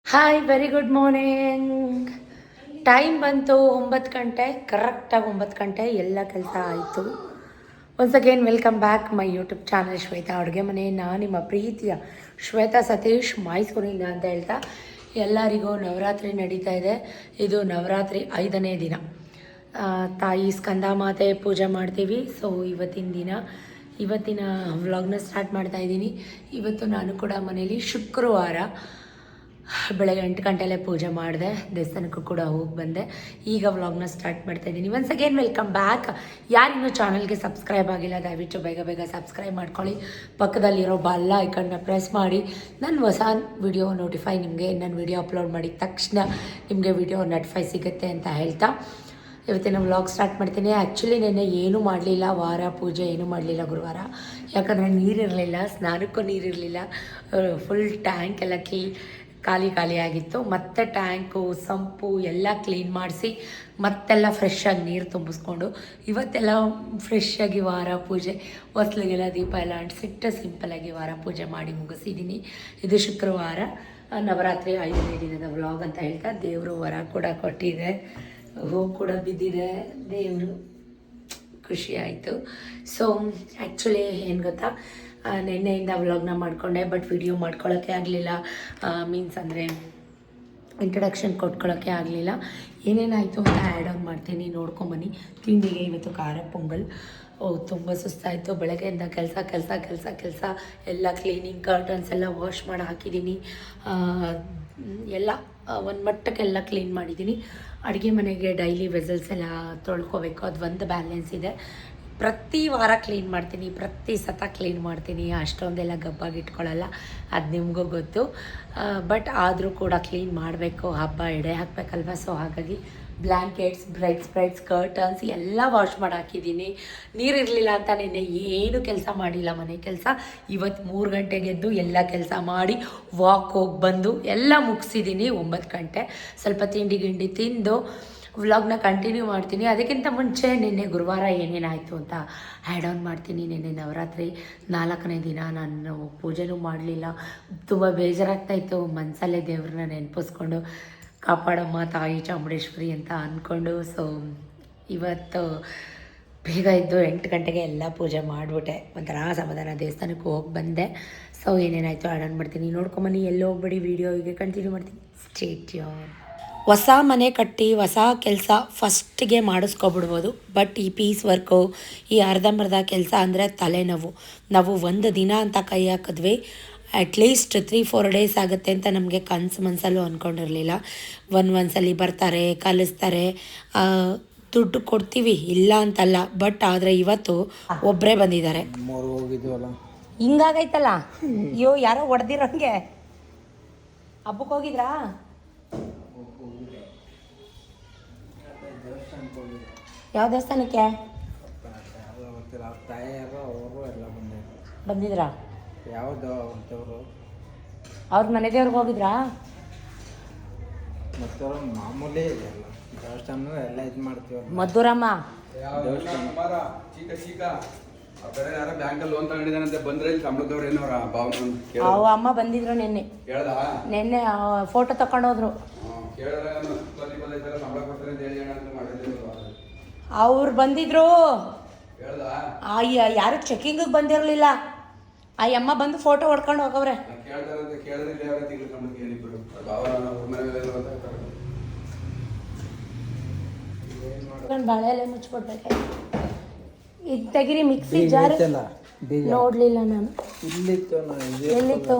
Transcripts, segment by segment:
Hi very good morning. Time ಬಂತು 9 ಗಂಟೆ, ಕರೆಕ್ಟಾಗಿ 9 ಗಂಟೆ ಎಲ್ಲ ಕೆಲಸ ಆಯಿತು. Once again welcome back my YouTube channel Shweta ಅಡುಗೆ ಮನೆ. ನಾನು ನಿಮ್ಮ ಪ್ರೀತಿಯ ಶ್ವೇತಾ ಸತೀಶ್ ಮೈಸೂರಿಂದ ಅಂತ ಹೇಳ್ತಾ ಎಲ್ಲರಿಗೂ ನವರಾತ್ರಿ ನಡೀತಾ ಇದೆ. ಇದು ನವರಾತ್ರಿ 5ನೇ ದಿನ. ತಾಯಿ ಸ್ಕಂದಮಾತೆ ಪೂಜೆ ಮಾಡ್ತೀವಿ. ಸೊ ಇವತ್ತಿನ ವ್ಲಾಗ್ನ ಸ್ಟಾರ್ಟ್ ಮಾಡ್ತಾ ಇದ್ದೀನಿ. ಇವತ್ತು ನಾನು ಕೂಡ ಮನೇಲಿ ಶುಕ್ರವಾರ ಬೆಳಗ್ಗೆ 8 ಗಂಟೆಲೇ ಪೂಜೆ ಮಾಡಿದೆ, ದೇವಸ್ಥಾನಕ್ಕೂ ಕೂಡ ಹೋಗಿ ಬಂದೆ. ಈಗ ವ್ಲಾಗ್ನ ಸ್ಟಾರ್ಟ್ ಮಾಡ್ತಾ ಇದ್ದೀನಿ. Once again welcome back. ಯಾರಿನ್ನೂ ಚಾನಲ್ಗೆ ಸಬ್ಸ್ಕ್ರೈಬ್ ಆಗಿಲ್ಲ ದಯವಿಟ್ಟು ಬೇಗ ಸಬ್ಸ್ಕ್ರೈಬ್ ಮಾಡ್ಕೊಳ್ಳಿ. ಪಕ್ಕದಲ್ಲಿರೋ ಬೆಲ್ ಐಕನ್ನ ಪ್ರೆಸ್ ಮಾಡಿ ನನ್ನ ಹೊಸ ವಿಡಿಯೋ ನೋಟಿಫೈ ನಿಮಗೆ ನನ್ನ ವಿಡಿಯೋ ಅಪ್ಲೋಡ್ ಮಾಡಿದ ತಕ್ಷಣ ನಿಮಗೆ ವಿಡಿಯೋ ನೋಟಿಫೈ ಸಿಗುತ್ತೆ ಅಂತ ಹೇಳ್ತಾ ಇವತ್ತಿನ ವ್ಲಾಗ್ ಸ್ಟಾರ್ಟ್ ಮಾಡ್ತೀನಿ. ಆ್ಯಕ್ಚುಲಿ ನೆನ್ನೆ ಏನೂ ಮಾಡಲಿಲ್ಲ, ವಾರ ಪೂಜೆ ಏನೂ ಮಾಡಲಿಲ್ಲ ಗುರುವಾರ. ಯಾಕಂದರೆ ನೀರಿರಲಿಲ್ಲ, ಸ್ನಾನಕ್ಕೂ ನೀರಿರಲಿಲ್ಲ. ಫುಲ್ ಟ್ಯಾಂಕ್ ಎಲ್ಲ ಖಾಲಿ ಆಗಿತ್ತು. ಮತ್ತೆ ಟ್ಯಾಂಕು ಸಂಪು ಎಲ್ಲ ಕ್ಲೀನ್ ಮಾಡಿಸಿ ಮತ್ತೆಲ್ಲ ಫ್ರೆಶ್ಶಾಗಿ ನೀರು ತುಂಬಿಸ್ಕೊಂಡು ಇವತ್ತೆಲ್ಲ ಫ್ರೆಶ್ಶಾಗಿ ವಾರ ಪೂಜೆ ಹೊಸ್ಲಿಗೆಲ್ಲ ದೀಪ ಎಲ್ಲ ಅಂಟಿಸಿಟ್ಟು ಸಿಂಪಲಾಗಿ ವಾರ ಪೂಜೆ ಮಾಡಿ ಮುಗಿಸಿದ್ದೀನಿ. ಇದು ಶುಕ್ರವಾರ ನವರಾತ್ರಿ 5ನೇ ದಿನದ ವ್ಲಾಗ್ ಅಂತ ಹೇಳ್ತಾ ದೇವರು ವರ ಕೂಡ ಕೊಟ್ಟಿದೆ, ಹೂ ಕೂಡ ಬಿದ್ದಿದೆ. ದೇವರು ಖುಷಿ ಆಯಿತು. ಸೊ ಆ್ಯಕ್ಚುಲಿ ಏನು ಗೊತ್ತಾ, ನಿನ್ನೆಯಿಂದ ವ್ಲಾಗ್ನ ಮಾಡಿಕೊಂಡೆ, ಬಟ್ ವಿಡಿಯೋ ಮಾಡ್ಕೊಳ್ಳೋಕ್ಕೆ ಆಗಲಿಲ್ಲ. ಮೀನ್ಸ್ ಅಂದರೆ ಇಂಟ್ರಡಕ್ಷನ್ ಕೊಟ್ಕೊಳ್ಳೋಕ್ಕೆ ಆಗಲಿಲ್ಲ. ಏನೇನಾಯಿತು ಅಂತ ಆ್ಯಡ್ ಆನ್ ಮಾಡ್ತೀನಿ, ನೋಡ್ಕೊಂಬನ್ನಿ. ತಿಂಡಿಗೆ ಇವತ್ತು ಖಾರ ಪೊಂಗಲ್. ತುಂಬ ಸುಸ್ತಾಯಿತು ಬೆಳಗ್ಗೆಯಿಂದ ಕೆಲಸ ಎಲ್ಲ ಕ್ಲೀನಿಂಗ್, ಕರ್ಟನ್ಸ್ ಎಲ್ಲ ವಾಶ್ ಮಾಡಿ ಹಾಕಿದ್ದೀನಿ. ಎಲ್ಲ ಒಂದು ಮಟ್ಟಕ್ಕೆಲ್ಲ ಕ್ಲೀನ್ ಮಾಡಿದ್ದೀನಿ. ಅಡುಗೆ ಮನೆಗೆ ಡೈಲಿ ವೆಸಲ್ಸ್ ಎಲ್ಲ ತೊಳ್ಕೊಬೇಕು, ಅದು ಒಂದು ಬ್ಯಾಲೆನ್ಸ್ ಇದೆ. ಪ್ರತಿ ವಾರ ಕ್ಲೀನ್ ಮಾಡ್ತೀನಿ, ಪ್ರತಿ ಸತ ಕ್ಲೀನ್ ಮಾಡ್ತೀನಿ. ಅಷ್ಟೊಂದೆಲ್ಲ ಗಬ್ಬಾಗಿ ಇಟ್ಕೊಳ್ಳಲ್ಲ, ಅದು ನಿಮಗೂ ಗೊತ್ತು. ಬಟ್ ಆದರೂ ಕೂಡ ಕ್ಲೀನ್ ಮಾಡಬೇಕು, ಹಬ್ಬ ಎಡೆ ಹಾಕಬೇಕಲ್ವ. ಸೊ ಹಾಗಾಗಿ ಬ್ಲ್ಯಾಂಕೆಟ್ಸ್, ಬ್ರೈಟ್ಸ್, ಕರ್ಟನ್ಸ್ ಎಲ್ಲ ವಾಶ್ ಮಾಡಿ ಹಾಕಿದ್ದೀನಿ. ನೀರಿರಲಿಲ್ಲ ಅಂತ ನೆನ್ನೆ ಏನು ಕೆಲಸ ಮಾಡಿಲ್ಲ, ಮನೆ ಕೆಲಸ. ಇವತ್ತು 3 ಗಂಟೆಗೆ ಎದ್ದು ಎಲ್ಲ ಕೆಲಸ ಮಾಡಿ ವಾಕ್ ಹೋಗಿ ಬಂದು ಎಲ್ಲ ಮುಗಿಸಿದ್ದೀನಿ 9 ಗಂಟೆ. ಸ್ವಲ್ಪ ತಿಂಡಿ ತಿಂದು ವ್ಲಾಗ್ನ ಕಂಟಿನ್ಯೂ ಮಾಡ್ತೀನಿ. ಅದಕ್ಕಿಂತ ಮುಂಚೆ ನಿನ್ನೆ ಗುರುವಾರ ಏನೇನಾಯಿತು ಅಂತ ಆ್ಯಡ್ ಆನ್ ಮಾಡ್ತೀನಿ. ನಿನ್ನೆ ನವರಾತ್ರಿ 4ನೇ ದಿನ, ನಾನು ಪೂಜೆನೂ ಮಾಡಲಿಲ್ಲ. ತುಂಬ ಬೇಜಾರಾಗ್ತಾಯಿತ್ತು. ಮನಸಲ್ಲೇ ದೇವ್ರನ್ನ ನೆನಪಿಸ್ಕೊಂಡು ಕಾಪಾಡಮ್ಮ ತಾಯಿ ಚಾಮುಂಡೇಶ್ವರಿ ಅಂತ ಅಂದ್ಕೊಂಡು. ಸೊ ಇವತ್ತು ಬೇಗ ಇದ್ದು 8 ಗಂಟೆಗೆ ಎಲ್ಲ ಪೂಜೆ ಮಾಡಿಬಿಟ್ಟೆ. ಒಂಥರ ಸಮಾಧಾನ, ದೇವಸ್ಥಾನಕ್ಕೆ ಹೋಗಿ ಬಂದೆ. ಸೊ ಏನೇನಾಯಿತು ಆ್ಯಡ್ ಆನ್ ಮಾಡ್ತೀನಿ, ನೋಡ್ಕೊಂಬನ್ನಿ. ಎಲ್ಲೋ ಹೋಗ್ಬೇಡಿ, ವೀಡಿಯೋ ಹೀಗೆ ಕಂಟಿನ್ಯೂ ಮಾಡ್ತೀನಿ. State tune. ಹೊಸ ಮನೆ ಕಟ್ಟಿ ಹೊಸ ಕೆಲಸ ಫಸ್ಟಿಗೆ ಮಾಡಿಸ್ಕೊಬಿಡ್ಬೋದು. ಬಟ್ ಈ ಪೀಸ್ ವರ್ಕು, ಈ ಅರ್ಧಂಬರ್ಧ ಕೆಲಸ ಅಂದರೆ ತಲೆನೋವು. ನಾವು 1 ದಿನ ಅಂತ ಕೈ ಹಾಕಿದ್ವಿ, ಅಟ್ಲೀಸ್ಟ್ 3-4 ಡೇಸ್ ಆಗುತ್ತೆ ಅಂತ ನಮಗೆ ಮನಸ್ಸಲ್ಲೂ ಅಂದ್ಕೊಂಡಿರಲಿಲ್ಲ. ಒಂದ್ಸಲಿ ಬರ್ತಾರೆ, ಕಲಿಸ್ತಾರೆ, ದುಡ್ಡು ಕೊಡ್ತೀವಿ, ಇಲ್ಲ ಅಂತಲ್ಲ. ಬಟ್ ಆದರೆ ಇವತ್ತು ಒಬ್ಬರೇ ಬಂದಿದ್ದಾರೆ. ಹಿಂಗಾಗೈತಲ್ಲ, ಅಯ್ಯೋ ಯಾರೋ ಹೊಡೆದಿರೋಂಗೆ. ಹಬ್ಬಕ್ಕೆ ಹೋಗಿದ್ರಾ? ಯಾವ ದೇವಸ್ಥಾನಕ್ಕೆ ಬಂದಿದ್ರಾ? ಅವ್ರ ಮನೆ ದೇವ್ರಿಗೆ ಹೋಗಿದ್ರಾ? ಮದ್ದೂರಮ್ಮ ಅಮ್ಮ ಬಂದಿದ್ರು ನಿನ್ನೆ ಫೋಟೋ ತಕೊಂಡು ಹೋದ್ರು. ಅವ್ರು ಬಂದಿದ್ರು, ಯಾರು ಚೆಕಿಂಗಿಗೆ ಬಂದಿರಲಿಲ್ಲ. ಆ ಅಮ್ಮ ಬಂದು ಫೋಟೋ ಹೊಡ್ಕೊಂಡು ಹೋಗವ್ರೆ. ಬಾಳೆ ಎಲೆ ಮುಚ್ಕೊಡ್ಬೇಕು. ಇದು ತೆಗಿರಿ, ಮಿಕ್ಸಿ ಜಾರ್ ನೋಡ್ಲಿಲ್ಲ ನಾನು. ಎಲ್ಲಿತ್ತು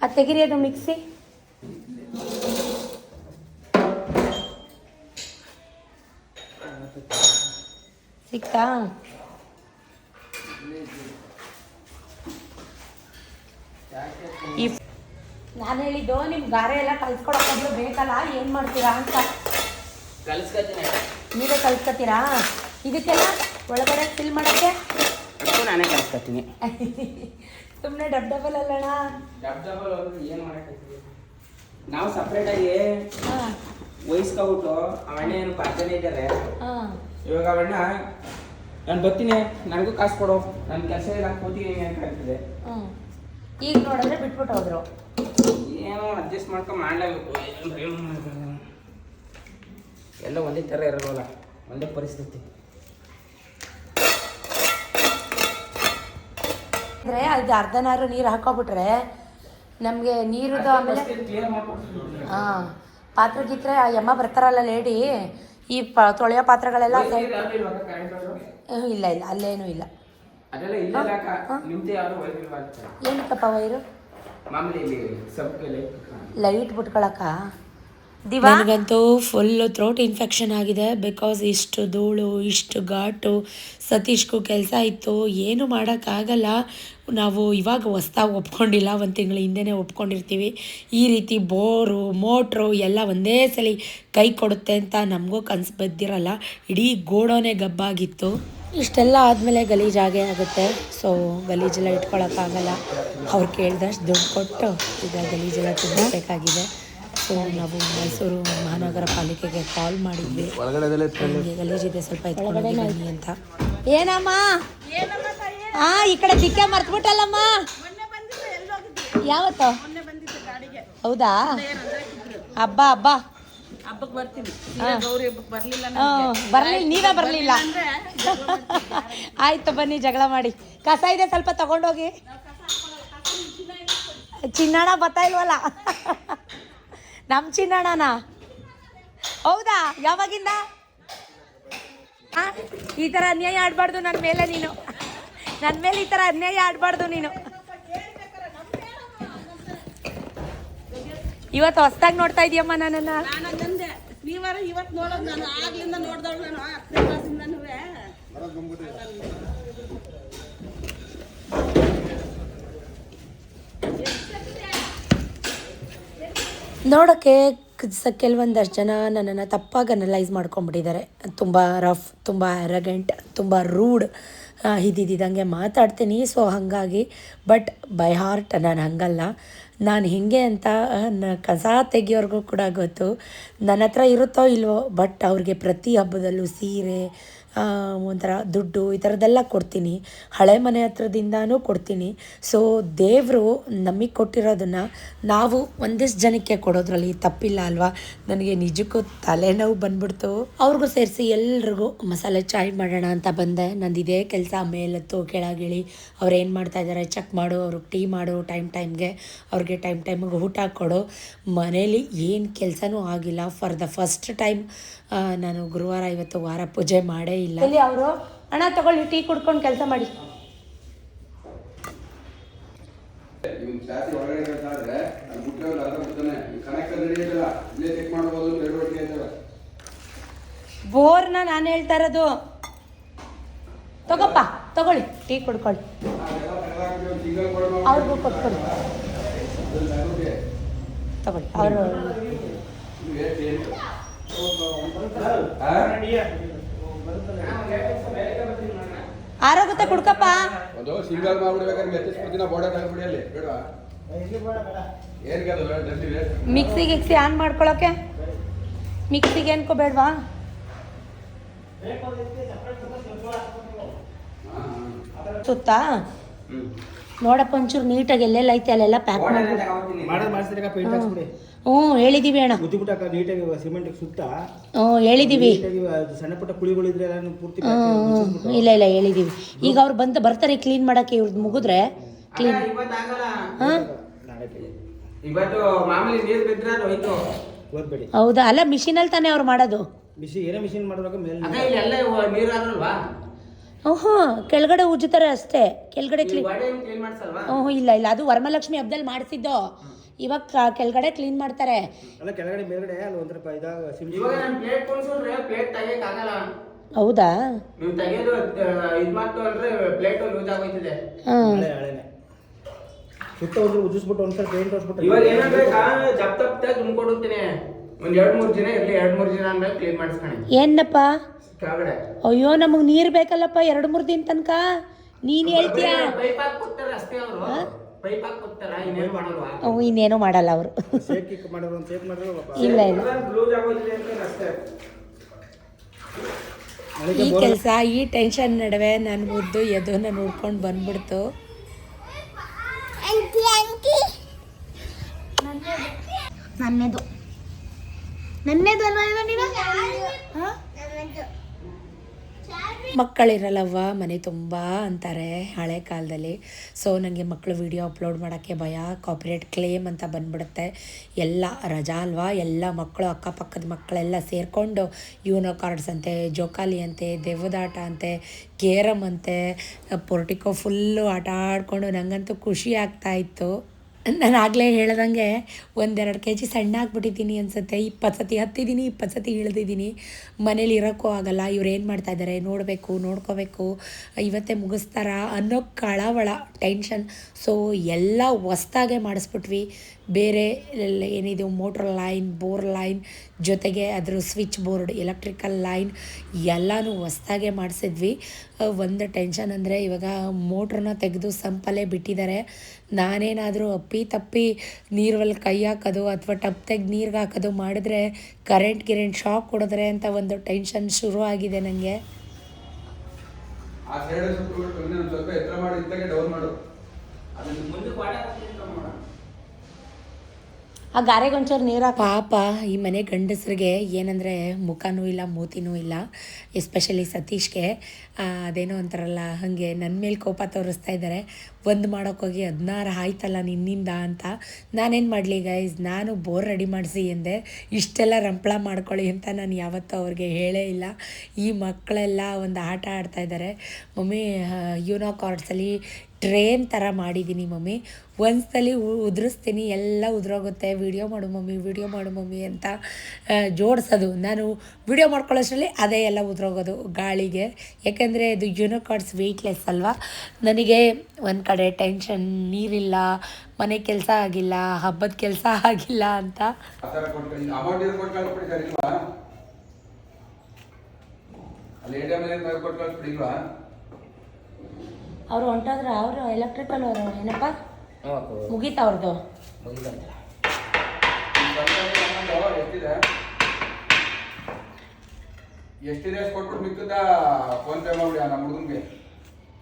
ಅದು ತೆಗಿರಿ, ಅದು ಮಿಕ್ಸಿ. ಸಿಕ್ತಾ? ನಾನು ಹೇಳಿದ್ದು ನಿಮ್ ಗಾರೆ ಎಲ್ಲ ಕಲ್ಸ್ಕೊಡೋಕ್ಕಾದ್ರೂ ಬೇಕಲ್ಲ, ಏನು ಮಾಡ್ತೀರಾ ಅಂತ. ನೀವೇ ಕಲ್ಸ್ಕೊತೀರಾ? ಇದಕ್ಕೆಲ್ಲ ಒಳಗಡೆ ಫಿಲ್ ಮಾಡೋಕ್ಕೆ ನಾನೇ ಕಲ್ಸ್ಕೊತೀನಿ. ಸುಮ್ಮನೆ ಡಬಲ್ ಅಲ್ಲಣ್ಣ. ಏನು ಮಾಡಕ್ಕೆ ನಾವು ಸಪ್ರೇಟಾಗಿ ವಹಿಸ್ಕೊಬಿಟ್ಟು ಅವಣ್ಣ ಏನು 5 ಜನ ಇದ್ದಾರೆ. ಇವಾಗ ಅವಣ್ಣ ನಾನು ಬರ್ತೀನಿ, ನನಗೂ ಕಾಸು ಕೊಡು, ನನ್ನ ಕೆಲಸ ಇಲ್ಲ, ಕೂತೀನಿ ಅಂತ ಹೇಳ್ತಿದೆ. ಈಗ ನೋಡಿದ್ರೆ ಬಿಟ್ಬಿಟ್ಟು ಹೋದ್ರು. ಏನೋ ಅಡ್ಜಸ್ಟ್ ಮಾಡ್ಕೊಂಡು ಮಾಡಲೇಬೇಕು. ಎಲ್ಲ ಒಂದೇ ಥರ ಇರಲ್ವಲ್ಲ, ಒಂದೇ ಪರಿಸ್ಥಿತಿ. ಅಂದರೆ ಅದು ಅರ್ಧನಾರು ನೀರು ಹಾಕೋಬಿಟ್ರೆ ನಮಗೆ ನೀರುದು ಆಮೇಲೆ ಹಾಂ ಪಾತ್ರೆ ಗಿತ್ರೆ ಆ ಯಮ್ಮ ಬರ್ತಾರಲ್ಲ ಲೇಡಿ ಈ ತೊಳೆಯೋ ಪಾತ್ರೆಗಳೆಲ್ಲ ಸೈಡ್. ಇಲ್ಲ ಇಲ್ಲ ಅಲ್ಲೇನೂ ಇಲ್ಲ. ಏನಕ್ಕಪ್ಪ ವೈರು ಲೈಟ್ ಬಿಟ್ಕೊಳಕ್ಕ. ನನಗಂತೂ ಫುಲ್ಲು ಥ್ರೋಟ್ ಇನ್ಫೆಕ್ಷನ್ ಆಗಿದೆ. ಬಿಕಾಸ್ ಇಷ್ಟು ಧೂಳು, ಇಷ್ಟು ಘಾಟು. ಸತೀಶ್ಗೂ ಕೆಲಸ ಇತ್ತು, ಏನು ಮಾಡೋಕ್ಕಾಗಲ್ಲ. ನಾವು ಇವಾಗ ಹೊಸ್ದಾಗಿ ಒಪ್ಕೊಂಡಿಲ್ಲ, ಒಂದು ತಿಂಗಳ ಹಿಂದೆನೇ ಒಪ್ಕೊಂಡಿರ್ತೀವಿ. ಈ ರೀತಿ ಬೋರು ಮೋಟ್ರು ಎಲ್ಲ ಒಂದೇ ಸಲ ಕೈ ಕೊಡುತ್ತೆ ಅಂತ ನಮಗೂ ಕನಸು ಬಿದ್ದಿರಲ್ಲ. ಇಡೀ ಗೋಡೋನೆ ಗಬ್ಬಾಗಿತ್ತು. ಇಷ್ಟೆಲ್ಲ ಆದಮೇಲೆ ಗಲೀಜಾಗೇ ಆಗುತ್ತೆ. ಸೊ ಗಲೀಜೆಲ್ಲ ಇಟ್ಕೊಳಕ್ಕಾಗಲ್ಲ. ಅವ್ರು ಕೇಳಿದಷ್ಟು ದುಡ್ಡು ಕೊಟ್ಟು ಈಗ ಗಲೀಜೆಲ್ಲ ತುಂಬಬೇಕಾಗಿದೆ. ಸೊ ನಾವು ಮೈಸೂರು ಮಹಾನಗರ ಪಾಲಿಕೆಗೆ ಕಾಲ್ ಮಾಡಿದ್ವಿ, ನಮಗೆ ಗಲೀಜಿದೆ ಸ್ವಲ್ಪ ಎತ್ಕೊಂಡು ಬನ್ನಿ ಅಂತ. ಏನಮ್ಮ ಈ ಕಡೆ ದಿಕ್ಕ ಮರ್ತ್ಬಿಟ್ಟಲ್ಲಮ್ಮ. ಯಾವತ್ತು? ಹೌದಾ? ಹಬ್ಬ ಹಬ್ಬಕ್ಕೆ ಬರ್ತೀನಿ. ಬರ್ಲಿಲ್ಲ, ನೀವೇ ಬರಲಿಲ್ಲ. ಆಯ್ತು ಬನ್ನಿ, ಜಗಳ ಮಾಡಿ. ಕಸ ಇದೆ ಸ್ವಲ್ಪ ತಗೊಂಡೋಗಿ. ಚಿನ್ನಣ ಬರ್ತಾ ಇಲ್ವಲ್ಲ ನಮ್ಮ ಚಿನ್ನಣ್ಣನ. ಹೌದಾ? ಯಾವಾಗಿಂದ? ಈ ಥರ ಅನ್ಯಾಯ ಆಡಬಾರ್ದು ನನ್ನ ಮೇಲೆ ನೀನು. ನನ್ನ ಮೇಲೆ ಈ ಥರ ಅನ್ಯಾಯ ಆಡಬಾರ್ದು ನೀನು. ಇವತ್ತು ಹೊಸ್ದಾಗಿ ನೋಡ್ತಾ ಇದೀಯಮ್ಮ ನನ್ನನ್ನು. ಇವತ್ತು ನೋಡೋದು ನಾನು ಆಗ್ಲಿಂದ ನೋಡ್ದವಳು ನಾನು 10ನೇ ಕ್ಲಾಸಿಂದನೂ. ನೋಡೋಕ್ಕೆ ಕೆಲವೊಂದಷ್ಟು ಜನ ನನ್ನನ್ನು ತಪ್ಪಾಗಿ ಅನಲೈಸ್ ಮಾಡ್ಕೊಂಬಿಟ್ಟಿದ್ದಾರೆ. ತುಂಬ ರಫ್, ತುಂಬ ಅರಗೆಂಟ್, ತುಂಬ ರೂಡ್ ಇದ್ದಿದ್ದಂಗೆ ಮಾತಾಡ್ತೀನಿ. ಸೊ ಹಾಗಾಗಿ ಬಟ್ ಬೈ ಹಾರ್ಟ್ ನಾನು ಹಂಗಲ್ಲ. ನಾನು ಹೇಗೆ ಅಂತ ಕಸ ತೆಗಿಯೋರ್ಗೂ ಕೂಡ ಗೊತ್ತು. ನನ್ನ ಹತ್ರ ಇರುತ್ತೋ ಇಲ್ವೋ, ಬಟ್ ಅವ್ರಿಗೆ ಪ್ರತಿ ಹಬ್ಬದಲ್ಲೂ ಸೀರೆ, ಒಂಥರ ದುಡ್ಡು ಈ ಥರದ್ದೆಲ್ಲ ಕೊಡ್ತೀನಿ. ಹಳೆ ಮನೆ ಹತ್ರದಿಂದನೂ ಕೊಡ್ತೀನಿ. ಸೊ ದೇವರು ನಮಗೆ ಕೊಟ್ಟಿರೋದನ್ನು ನಾವು ಒಂದಿಷ್ಟು ಜನಕ್ಕೆ ಕೊಡೋದ್ರಲ್ಲಿ ತಪ್ಪಿಲ್ಲ ಅಲ್ವಾ? ನನಗೆ ನಿಜಕ್ಕೂ ತಲೆನೋವು ಬಂದ್ಬಿಡ್ತು. ಅವ್ರಿಗೂ ಸೇರಿಸಿ ಎಲ್ರಿಗೂ ಮಸಾಲೆ ಚಾಯ್ ಮಾಡೋಣ ಅಂತ ಬಂದೆ. ನಂದು ಇದೇ ಕೆಲಸ, ಮೇಲತ್ತು ಕೆಳಗಿಳಿ, ಅವ್ರು ಏನು ಮಾಡ್ತಾಯಿದ್ದಾರೆ ಚೆಕ್ ಮಾಡು, ಅವ್ರಿಗೆ ಟೀ ಮಾಡು, ಟೈಮ್ಗೆ ಅವ್ರಿಗೆ ಟೈಮಿಗೆ ಊಟ ಕೊಡು. ಮನೇಲಿ ಏನು ಕೆಲಸನೂ ಆಗಿಲ್ಲ. ಫಾರ್ ದ ಫಸ್ಟ್ ಟೈಮ್ ನಾನು ಗುರುವಾರ ಇವತ್ತು ವಾರ ಪೂಜೆ ಮಾಡೇ ಇಲ್ಲ. ಇಲ್ಲಿ ಅವರು ಹಣ ತಗೊಳ್ಳಿ, ಟೀ ಕುಡ್ಕೊಂಡು ಕೆಲಸ ಮಾಡಿ. ಬೋರ್ನ ನಾನು ಹೇಳ್ತಾ ಇರೋದು. ತಗೋಪ್ಪ, ತಗೊಳ್ಳಿ, ಟೀ ಕುಡ್ಕೊಳ್ಳಿ. ಅವ್ರಿಗೂ ಕೊಟ್ಕೊಳ್ಳಿ, ತಗೊಳ್ಳಿ. ಅವರು ಆರೋಗುತ್ತೆ ಕುಡ್ಕಪ್ಪ. ಮಿಕ್ಸಿ ಆನ್ ಮಾಡ್ಕೊಳಕ್ಕೆ ಮಿಕ್ಸಿಗೆ ಏನ್ಕೋ ಬೇಡವಾ? ಸುತ್ತಾ ನೋಡಪ್ಪ, ಒಂಚೂರು ನೀಟಾಗಿ ಎಲ್ಲೆಲ್ಲ ಐತೆ ಅಲ್ಲೆಲ್ಲ ಪ್ಯಾಕ್ ಮಾಡಿ. ಹೇಳಿದೀವಿ ಅಣ್ಣ. ಹೇಳಿದೀವಿ. ಇಲ್ಲ ಹೇಳಿದೀವಿ. ಈಗ ಅವ್ರು ಬರ್ತಾರೆ ಕ್ಲೀನ್ ಮಾಡಕ್ಕೆ. ಇವ್ರದ್ದು ಮುಗಿದ್ರೆ ಕ್ಲೀನ್. ಹೌದಾ? ಅಲ್ಲ ಮಿಷಿನಲ್ಲಿ ತಾನೇ ಅವ್ರು ಮಾಡೋದು. ಕೆಳಗಡೆ ಉಜ್ಜುತ್ತಾರೆ ಅಷ್ಟೇ, ಕೆಳಗಡೆ ಕ್ಲೀನ್. ಇಲ್ಲ ಅದು ವರಮಲಕ್ಷ್ಮಿ ಹಬ್ಬದಲ್ಲಿ ಮಾಡಿಸಿದ್ದು. ಇವಾಗ ಕೆಳಗಡೆ ಕ್ಲೀನ್ ಮಾಡ್ತಾರೆ. ಹೌದಾ? ಏನಪ್ಪ? ಅಯ್ಯೋ ನಮಗ್ ನೀರ್ ಬೇಕಲ್ಲಪ್ಪ 2-3 ದಿನ ತನಕ. ನೀನ್ ಹೇಳ್ತೀಯ ಇನ್ನೇನು ಮಾಡಲ್ಲ ಅವರು. ಇಲ್ಲ ಈ ಕೆಲಸ, ಈ ಟೆನ್ಷನ್ ನಡುವೆ ನನ್ನ ಮುದ್ದು ಎದೋನ ನೋಡ್ಕೊಂಡು ಬಂದ್ಬಿಡ್ತು. ನನ್ನೆದು ಅಲ್ವಾ ಇವ ನೀನು ಮಕ್ಕಳಿರಲ್ಲವ್ವ ಮನೆ ತುಂಬ ಅಂತಾರೆ ಹಳೆ ಕಾಲದಲ್ಲಿ. ಸೊ ನನಗೆ ಮಕ್ಕಳು ವೀಡಿಯೋ ಅಪ್ಲೋಡ್ ಮಾಡೋಕ್ಕೆ ಭಯ, ಕಾಪಿರೈಟ್ ಕ್ಲೇಮ್ ಅಂತ ಬಂದ್ಬಿಡುತ್ತೆ. ಎಲ್ಲ ರಜಾ ಅಲ್ವಾ, ಎಲ್ಲ ಮಕ್ಕಳು ಅಕ್ಕಪಕ್ಕದ ಮಕ್ಕಳೆಲ್ಲ ಸೇರಿಕೊಂಡು ಯೂನೋ ಕಾರ್ಡ್ಸ್ ಅಂತೆ, ಜೋಕಾಲಿ ಅಂತೆ, ದೆವ್ವದಾಟ ಅಂತೆ, ಕೇರಮ್ ಅಂತೆ, ಪೊರ್ಟಿಕೋ ಫುಲ್ಲು ಆಟ ಆಡಿಕೊಂಡು ನನಗಂತೂ ಖುಷಿ ಆಗ್ತಾಯಿತ್ತು. ನಾನು ಆಗಲೇ ಹೇಳ್ದಂಗೆ 1-2 kg ಸಣ್ಣ ಆಗಿಬಿಟ್ಟಿದ್ದೀನಿ ಅನಿಸುತ್ತೆ. 20 ಸತಿ ಹತ್ತಿದ್ದೀನಿ, 20 ಸತಿ ಇಳಿದಿದ್ದೀನಿ. ಮನೇಲಿ ಇರೋಕ್ಕೂ ಆಗಲ್ಲ. ಇವ್ರು ಏನು ಮಾಡ್ತಾಯಿದ್ದಾರೆ ನೋಡ್ಕೋಬೇಕು, ಇವತ್ತೇ ಮುಗಿಸ್ತಾರ ಅನ್ನೋ ಕಳವಳ, ಟೆನ್ಷನ್. ಸೊ ಎಲ್ಲ ಹೊಸ್ದಾಗೆ ಮಾಡಿಸ್ಬಿಟ್ವಿ. ಬೇರೆ ಏನಿದು ಮೋಟ್ರ್ ಲೈನ್, ಬೋರ್ ಲೈನ್ ಜೊತೆಗೆ ಅದ್ರ ಸ್ವಿಚ್ ಬೋರ್ಡ್, ಎಲೆಕ್ಟ್ರಿಕಲ್ ಲೈನ್ ಎಲ್ಲನೂ ಹೊಸ್ದಾಗೆ ಮಾಡಿಸಿದ್ವಿ. ಒಂದು ಟೆನ್ಷನ್ ಅಂದರೆ ಇವಾಗ ಮೋಟ್ರನ್ನ ತೆಗೆದು ಸಂಪಲ್ಲೇ ಬಿಟ್ಟಿದ್ದಾರೆ. ನಾನೇನಾದರೂ ಅಪ್ಪಿ ನೀರಲ್ಲಿ ಕೈ ಹಾಕೋದು ಅಥವಾ ಟಪ್ ತೆಗೆದು ನೀರಿಗೆ ಹಾಕೋದು ಮಾಡಿದ್ರೆ ಕರೆಂಟ್ ಶಾಕ್ ಕೊಡಿದ್ರೆ ಅಂತ ಒಂದು ಟೆನ್ಷನ್ ಶುರು ಆಗಿದೆ ನನಗೆ. ಆ ಗಾರೆಗೆ ಒಂಚೂರು ನೀರು ಪಾಪ ಈ ಮನೆ ಗಂಡಸ್ರಿಗೆ ಏನಂದರೆ ಮುಖನೂ ಇಲ್ಲ, ಮೂತಿನೂ ಇಲ್ಲ. ಎಸ್ಪೆಷಲಿ ಸತೀಶ್ಗೆ ಅದೇನೋ ಅಂತಾರಲ್ಲ ಹಾಗೆ ನನ್ನ ಮೇಲೆ ಕೋಪ ತೋರಿಸ್ತಾ ಇದ್ದಾರೆ. ಒಂದು ಮಾಡೋಕ್ಕೋಗಿ 16 ಆಯ್ತಲ್ಲ ನಿನ್ನಿಂದ ಅಂತ. ನಾನೇನು ಮಾಡಲಿ ಗೈಸ್, ನಾನು ಬೋರ್ ರೆಡಿ ಮಾಡಿಸಿ ಎಂದೆ. ಇಷ್ಟೆಲ್ಲ ರಂಪಳ ಮಾಡ್ಕೊಳ್ಳಿ ಅಂತ ನಾನು ಯಾವತ್ತೂ ಅವ್ರಿಗೆ ಹೇಳೇ ಇಲ್ಲ. ಈ ಮಕ್ಕಳೆಲ್ಲ ಒಂದು ಆಟ ಆಡ್ತಾಯಿದ್ದಾರೆ. ಮಮ್ಮಿ ಯೂನೋ ಕಾರ್ಡ್ಸಲ್ಲಿ ಟ್ರೇನ್ ಥರ ಮಾಡಿದ್ದೀನಿ ಮಮ್ಮಿ, ಒಂದ್ಸಲಿ ಉದುರಿಸ್ತೀನಿ, ಎಲ್ಲ ಉದುರೋಗುತ್ತೆ, ವಿಡಿಯೋ ಮಾಡು ಮಮ್ಮಿ ಅಂತ ಜೋಡಿಸೋದು. ನಾನು ವಿಡಿಯೋ ಮಾಡ್ಕೊಳ್ಳೋಷ್ಟರಲ್ಲಿ ಅದೇ ಎಲ್ಲ ಉದುರೋಗೋದು ಗಾಳಿಗೆ. ಯಾಕೆಂದರೆ ಇದು ಯೂನೋ ಕಾರ್ಡ್ಸ್ ವೆಯ್ಟ್ಲೆಸ್ ಅಲ್ವಾ. ನನಗೆ ಒಂದು ಕಡೆ ಟೆನ್ಷನ್, ನೀರಿಲ್ಲ, ಮನೆ ಕೆಲಸ ಆಗಿಲ್ಲ, ಹಬ್ಬದ ಕೆಲಸ ಆಗಿಲ್ಲ ಅಂತ. ಅವರು ಹೊಂಟೋದ್ರ, ಅವರು ಎಲೆಕ್ಟ್ರಿಕಲ್ ಅವರು ಏನಪ್ಪ ಮುಗೀತಾ ಅವ್ರದ್ದು.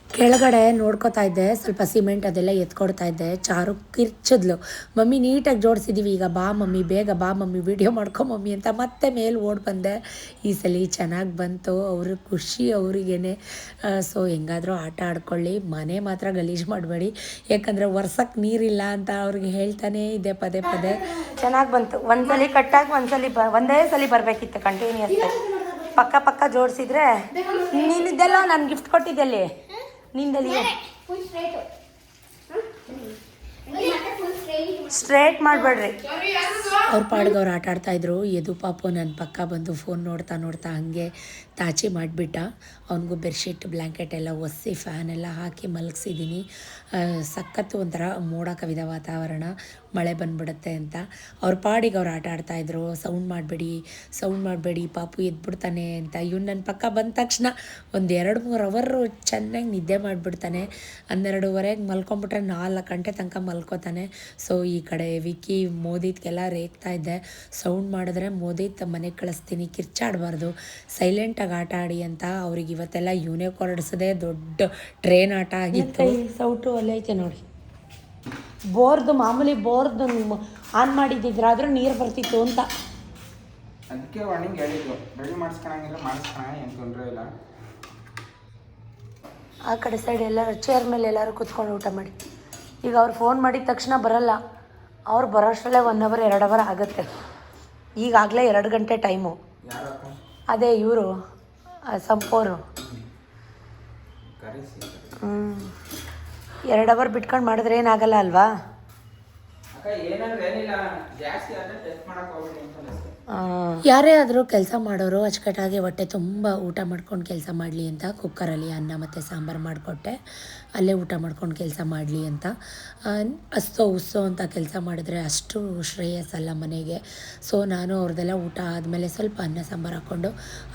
ಕೆಳಗಡೆ ನೋಡ್ಕೋತಾ ಇದ್ದೆ, ಸ್ವಲ್ಪ ಸಿಮೆಂಟ್ ಅದೆಲ್ಲ ಎತ್ಕೊಡ್ತಾ ಇದ್ದೆ. ಚಾರು ಕಿರ್ಚಿದ್ಲು, ಮಮ್ಮಿ ನೀಟಾಗಿ ಜೋಡಿಸಿದ್ದೀವಿ, ಈಗ ಬಾ ಮಮ್ಮಿ, ಬೇಗ ಬಾ ಮಮ್ಮಿ, ವಿಡಿಯೋ ಮಾಡ್ಕೊ ಮಮ್ಮಿ ಅಂತ ಮತ್ತೆ ಮೇಲೆ ಓಡಿ ಬಂದೆ. ಈ ಸಲ ಚೆನ್ನಾಗಿ ಬಂತು, ಅವರು ಖುಷಿ ಅವರಿಗೇನೆ. ಸೊ ಹೆಂಗಾದರೂ ಆಟ ಆಡ್ಕೊಳ್ಳಿ, ಮನೆ ಮಾತ್ರ ಗಲೀಜು ಮಾಡಬೇಡಿ, ಯಾಕಂದರೆ ವರ್ಷಕ್ಕೆ ನೀರಿಲ್ಲ ಅಂತ ಅವ್ರಿಗೆ ಹೇಳ್ತಾನೇ ಇದೆ ಪದೇ. ಚೆನ್ನಾಗಿ ಬಂತು. ಒಂದ್ಸಲಿ ಕಟ್ಟಾಗಿ ಒಂದೇ ಸಲ ಬರಬೇಕಿತ್ತು ಕಂಟಿನ್ಯೂಸ್. ಪಕ್ಕ ಜೋಡಿಸಿದ್ರೆ ನೀನಿದ್ದೆಲ್ಲ ನಾನು ಗಿಫ್ಟ್ ಕೊಟ್ಟಿದ್ದಲ್ಲಿ ನಿಂದಲ್ಲಿ ಸ್ಟ್ರೇಟ್ ಮಾಡಬೇಡ್ರಿ. ಅವ್ರ ಪಾಡ್ಗೆ ಅವ್ರು ಆಟ ಆಡ್ತಾಯಿದ್ರು. ಯದು ಪಾಪು ನನ್ನ ಪಕ್ಕ ಬಂದು ಫೋನ್ ನೋಡ್ತಾ ಹಾಗೆ ತಾಚಿ ಮಾಡಿಬಿಟ್ಟ. ಅವನಿಗೂ ಬೆಡ್ಶೀಟ್ ಬ್ಲ್ಯಾಂಕೆಟ್ ಎಲ್ಲ ಒಸಿ ಫ್ಯಾನ್ ಎಲ್ಲ ಹಾಕಿ ಮಲಗಿಸಿದ್ದೀನಿ. ಸಖತ್ತು ಒಂಥರ ಮೋಡ ಕವಿದ ವಾತಾವರಣ, ಮಳೆ ಬಂದ್ಬಿಡುತ್ತೆ ಅಂತ. ಅವ್ರ ಪಾಡಿಗೆ ಅವ್ರು ಆಟ ಆಡ್ತಾಯಿದ್ರು. ಸೌಂಡ್ ಮಾಡಬೇಡಿ ಪಾಪು ಎದ್ಬಿಡ್ತಾನೆ ಅಂತ. ಇವ್ನು ನನ್ನ ಪಕ್ಕ ಬಂದ ತಕ್ಷಣ ಒಂದು 2-3 ಅವರು ಚೆನ್ನಾಗಿ ನಿದ್ದೆ ಮಾಡಿಬಿಡ್ತಾನೆ. 12:30 ಮಲ್ಕೊಂಬಿಟ್ರೆ 4 ಗಂಟೆ ತನಕ ಮಲ್ಕೋತಾನೆ. ಸೊ ಈ ಕಡೆ ವಿಕ್ಕಿ ಮೋದಿತ್ಗೆಲ್ಲ ರೇಗ್ತಾ ಇದ್ದೆ, ಸೌಂಡ್ ಮಾಡಿದ್ರೆ ಮೋದಿತ್ ಮನೆಗೆ ಕಳಿಸ್ತೀನಿ, ಕಿರ್ಚಾಡಬಾರ್ದು, ಸೈಲೆಂಟಾಗಿ ಆಟ ಆಡಿ ಅಂತ. ಅವ್ರಿಗೆ ಇವತ್ತೆಲ್ಲ ಯೂನೋ ಕಾರ್ಡ್ಸದೇ ದೊಡ್ಡ ಟ್ರೈನ್ ಆಟ ಆಗಿತ್ತು. ಸೌಟು ಅಲ್ಲೇ ಐತೆ ನೋಡಿ, ಮಾಮೂಲಿ ಬೋರ್ದು ಆನ್ ಮಾಡಿದ್ದಿದ್ರಾದ್ರೂ ನೀರು ಬರ್ತಿತ್ತು ಅಂತ. ಅದಕ್ಕೆ ವಾರ್ನಿಂಗ್ ಹೇಳಿದ್ರು, ರೆಡಿ ಮಾಡಿಸ್ಕೊಳಂಗಿಲ್ಲ ಏನು ತೊಂದರೆ ಇಲ್ಲ. ಆ ಕಡೆ ಸೈಡ್ ಎಲ್ಲರೂ ಚೇರ್ ಮೇಲೆ ಎಲ್ಲರೂ ಕೂತ್ಕೊಂಡು ಊಟ ಮಾಡಿ. ಈಗ ಅವ್ರು ಫೋನ್ ಮಾಡಿದ ತಕ್ಷಣ ಬರಲ್ಲ, ಅವ್ರು ಬರೋಷ್ಟರಲ್ಲೇ 1 hour 2 hour ಆಗುತ್ತೆ. ಈಗಾಗಲೇ 2 ಗಂಟೆ ಟೈಮು. ಅದೇ ಇವರು ಸಂಪೋರು 2 hour ಬಿಟ್ಕೊಂಡು ಮಾಡಿದ್ರೆ ಏನಾಗಲ್ಲ ಅಲ್ವಾ. ಯಾರೇ ಆದರೂ ಕೆಲಸ ಮಾಡೋರು ಅಚ್ಚುಕಟ್ಟಾಗಿ ಹೊಟ್ಟೆ ತುಂಬ ಊಟ ಮಾಡ್ಕೊಂಡು ಕೆಲಸ ಮಾಡಲಿ ಅಂತ ಕುಕ್ಕರಲ್ಲಿ ಅನ್ನ ಮತ್ತು ಸಾಂಬಾರು ಮಾಡಿಕೊಟ್ಟೆ. ಅಲ್ಲೇ ಊಟ ಮಾಡ್ಕೊಂಡು ಕೆಲಸ ಮಾಡಲಿ ಅಂತ. ಉಸ್ಸೋ ಅಂತ ಕೆಲಸ ಮಾಡಿದ್ರೆ ಅಷ್ಟು ಶ್ರೇಯಸ್ಸಲ್ಲ ಮನೆಗೆ. ಸೊ ನಾನು ಅವ್ರದ್ದೆಲ್ಲ ಊಟ ಆದಮೇಲೆ ಸ್ವಲ್ಪ ಅನ್ನ ಸಾಂಬಾರು ಹಾಕ್ಕೊಂಡು